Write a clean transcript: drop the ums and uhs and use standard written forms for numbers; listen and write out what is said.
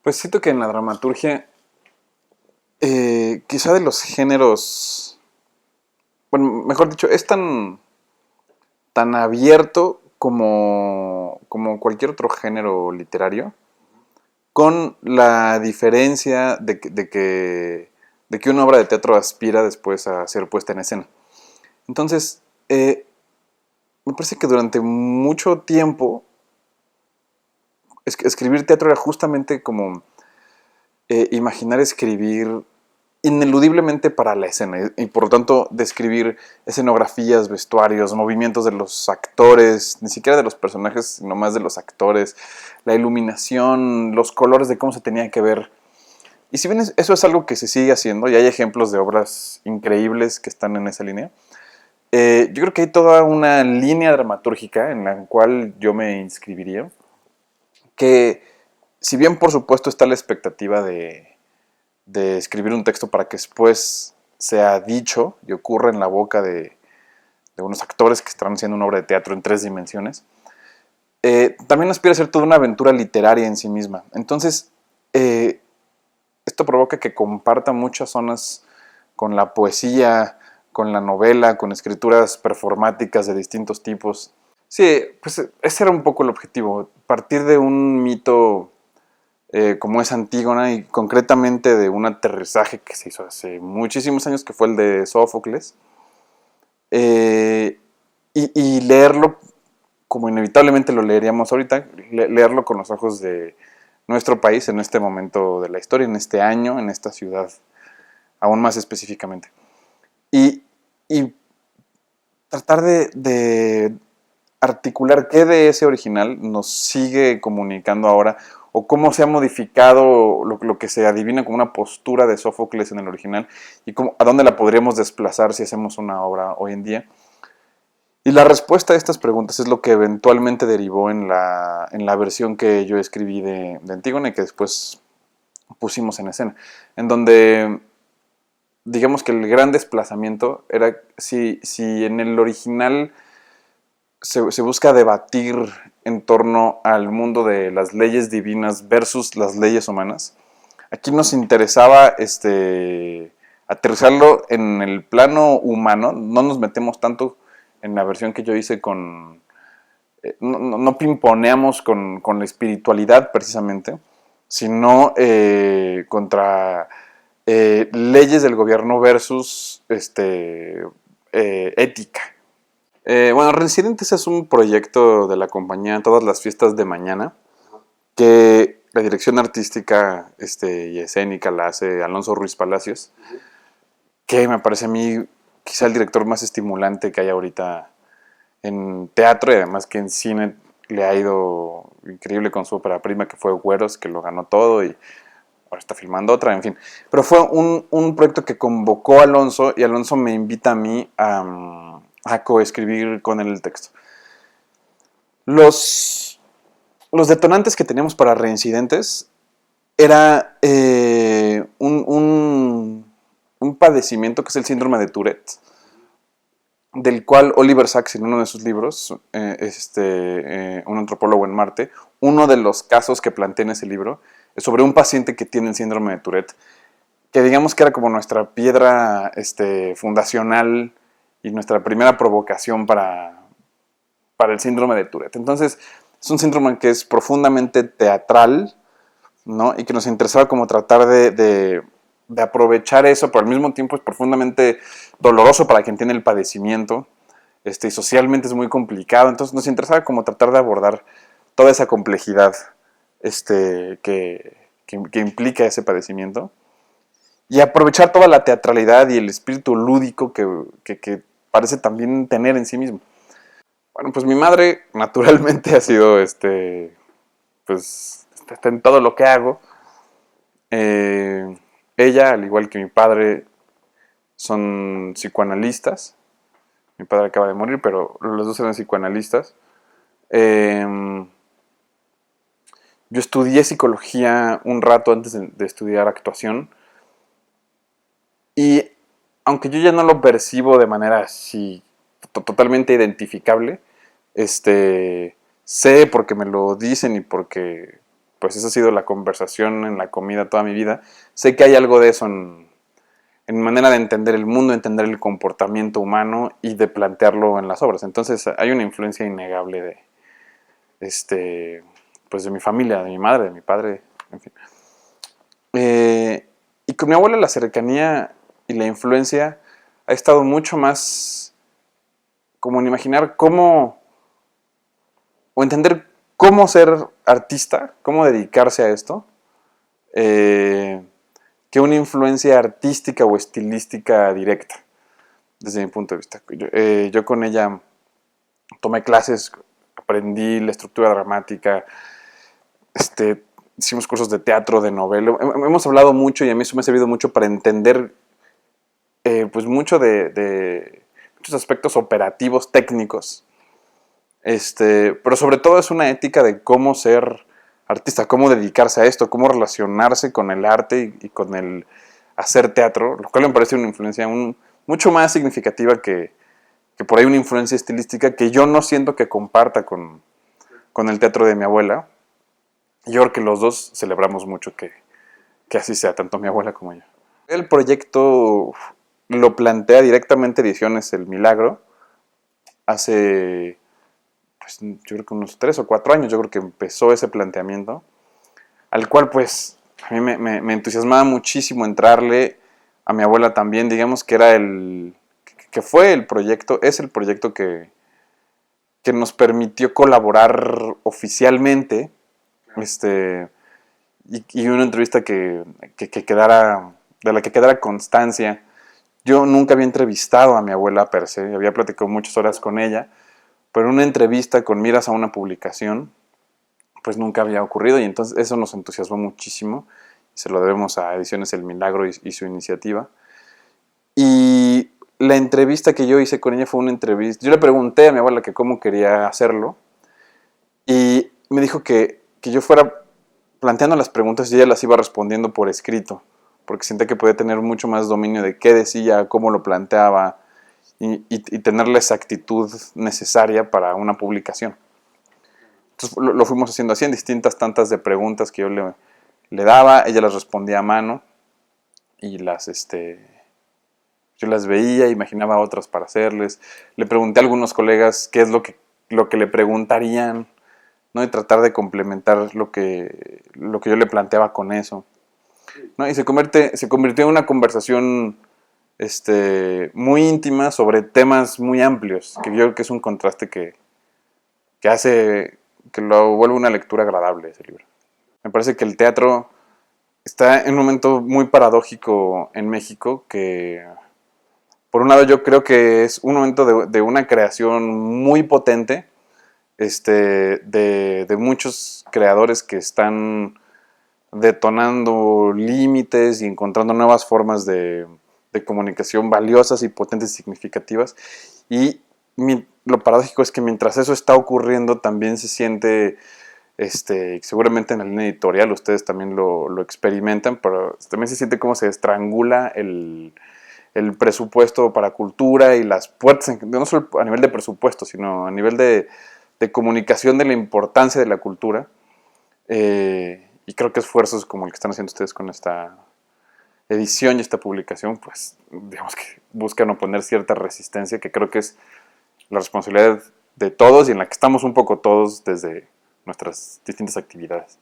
Pues siento que en la dramaturgia, quizá de los géneros, bueno, mejor dicho, es tan abierto como cualquier otro género literario, con la diferencia de que una obra de teatro aspira después a ser puesta en escena. Entonces, me parece que durante mucho tiempo escribir teatro era justamente como imaginar escribir ineludiblemente para la escena y por lo tanto describir escenografías, vestuarios, movimientos de los actores, ni siquiera de los personajes, sino más de los actores, la iluminación, los colores de cómo se tenía que ver. Y si bien eso es algo que se sigue haciendo, y hay ejemplos de obras increíbles que están en esa línea, yo creo que hay toda una línea dramatúrgica en la cual yo me inscribiría, que si bien por supuesto está la expectativa de escribir un texto para que después sea dicho y ocurra en la boca de unos actores que están haciendo una obra de teatro en 3 dimensiones, también aspira a ser toda una aventura literaria en sí misma. Entonces, esto provoca que comparta muchas zonas con la poesía, con la novela, con escrituras performáticas de distintos tipos. Sí, pues ese era un poco el objetivo, partir de un mito como es Antígona y concretamente de un aterrizaje que se hizo hace muchísimos años, que fue el de Sófocles, y leerlo como inevitablemente lo leeríamos ahorita, leerlo con los ojos de nuestro país en este momento de la historia, en este año, en esta ciudad, aún más específicamente. Y, y tratar de articular qué de ese original nos sigue comunicando ahora o cómo se ha modificado lo que se adivina como una postura de Sófocles en el original y a dónde la podríamos desplazar si hacemos una obra hoy en día. Y la respuesta a estas preguntas es lo que eventualmente derivó en la versión que yo escribí de Antígona y que después pusimos en escena, en donde digamos que el gran desplazamiento era si en el original se busca debatir en torno al mundo de las leyes divinas versus las leyes humanas. Aquí nos interesaba aterrizarlo en el plano humano, no nos metemos tanto en la versión que yo hice con... no pimponeamos con la espiritualidad precisamente, sino contra leyes del gobierno versus ética. Bueno, Residentes es un proyecto de la compañía Todas las Fiestas de Mañana, que la dirección artística y escénica la hace Alonso Ruiz Palacios, que me parece a mí quizá el director más estimulante que hay ahorita en teatro y además que en cine le ha ido increíble con su ópera prima que fue Güeros, que lo ganó todo y ahora está filmando otra, en fin. Pero fue un proyecto que convocó a Alonso y Alonso me invita a mí a coescribir con él el texto. Los detonantes que teníamos para Reincidentes era un padecimiento que es el síndrome de Tourette, del cual Oliver Sacks en uno de sus libros, un antropólogo en Marte, uno de los casos que plantea en ese libro es sobre un paciente que tiene el síndrome de Tourette, que digamos que era como nuestra piedra fundacional y nuestra primera provocación para el síndrome de Tourette. Entonces, es un síndrome que es profundamente teatral, ¿no? Y que nos interesaba como tratar de aprovechar eso, pero al mismo tiempo es profundamente doloroso para quien tiene el padecimiento, y socialmente es muy complicado. Entonces, nos interesaba como tratar de abordar toda esa complejidad que implica ese padecimiento y aprovechar toda la teatralidad y el espíritu lúdico que parece también tener en sí mismo. Bueno, pues mi madre naturalmente ha sido, pues, está en todo lo que hago. Ella, al igual que mi padre, son psicoanalistas. Mi padre acaba de morir, pero los dos eran psicoanalistas. Yo estudié psicología un rato antes de estudiar actuación. Y aunque yo ya no lo percibo de manera así totalmente identificable, sé porque me lo dicen y porque pues esa ha sido la conversación en la comida toda mi vida. Sé que hay algo de eso en manera de entender el mundo, entender el comportamiento humano y de plantearlo en las obras. Entonces hay una influencia innegable pues de mi familia, de mi madre, de mi padre, en fin. Y con mi abuela la cercanía y la influencia ha estado mucho más como en imaginar cómo, o entender cómo ser artista, cómo dedicarse a esto, que una influencia artística o estilística directa, desde mi punto de vista. Yo con ella tomé clases, aprendí la estructura dramática, hicimos cursos de teatro, de novela, hemos hablado mucho y a mí eso me ha servido mucho para entender pues mucho de muchos aspectos operativos, técnicos, pero sobre todo es una ética de cómo ser artista, cómo dedicarse a esto, cómo relacionarse con el arte y con el hacer teatro, lo cual me parece una influencia mucho más significativa que por ahí una influencia estilística que yo no siento que comparta con el teatro de mi abuela. Yo creo que los dos celebramos mucho que así sea, tanto mi abuela como yo. El proyecto lo plantea directamente Ediciones El Milagro hace, pues, yo creo que unos 3 o 4 años, yo creo que empezó ese planteamiento, al cual pues a mí me entusiasmaba muchísimo entrarle, a mi abuela también, digamos que era que fue el proyecto, es el proyecto que nos permitió colaborar oficialmente, y una entrevista que quedara, de la que quedara constancia. Yo nunca había entrevistado a mi abuela per se, había platicado muchas horas con ella, pero una entrevista con miras a una publicación, pues nunca había ocurrido y entonces eso nos entusiasmó muchísimo. Se lo debemos a Ediciones El Milagro y su iniciativa. Y la entrevista que yo hice con ella fue una entrevista. Yo le pregunté a mi abuela que cómo quería hacerlo y me dijo que yo fuera planteando las preguntas y ella las iba respondiendo por escrito, porque sentía que podía tener mucho más dominio de qué decía, cómo lo planteaba y tener la exactitud necesaria para una publicación. Entonces lo fuimos haciendo así en distintas tantas de preguntas que yo le daba, ella las respondía a mano y yo las veía, imaginaba otras para hacerles. Le pregunté a algunos colegas qué es lo que le preguntarían, ¿no? Y tratar de complementar lo que yo le planteaba con eso, ¿no? Y se convirtió en una conversación muy íntima sobre temas muy amplios, que yo creo que es un contraste que hace que lo vuelva una lectura agradable ese libro. Me parece que el teatro está en un momento muy paradójico en México, que por un lado yo creo que es un momento de una creación muy potente, de muchos creadores que están detonando límites y encontrando nuevas formas de comunicación valiosas y potentes y significativas. Y lo paradójico es que mientras eso está ocurriendo también se siente, seguramente en la línea editorial ustedes también lo experimentan, pero también se siente como se estrangula el presupuesto para cultura y las puertas, no solo a nivel de presupuesto, sino a nivel de comunicación de la importancia de la cultura. Y creo que esfuerzos como el que están haciendo ustedes con esta edición y esta publicación, pues digamos que buscan oponer cierta resistencia, que creo que es la responsabilidad de todos y en la que estamos un poco todos desde nuestras distintas actividades.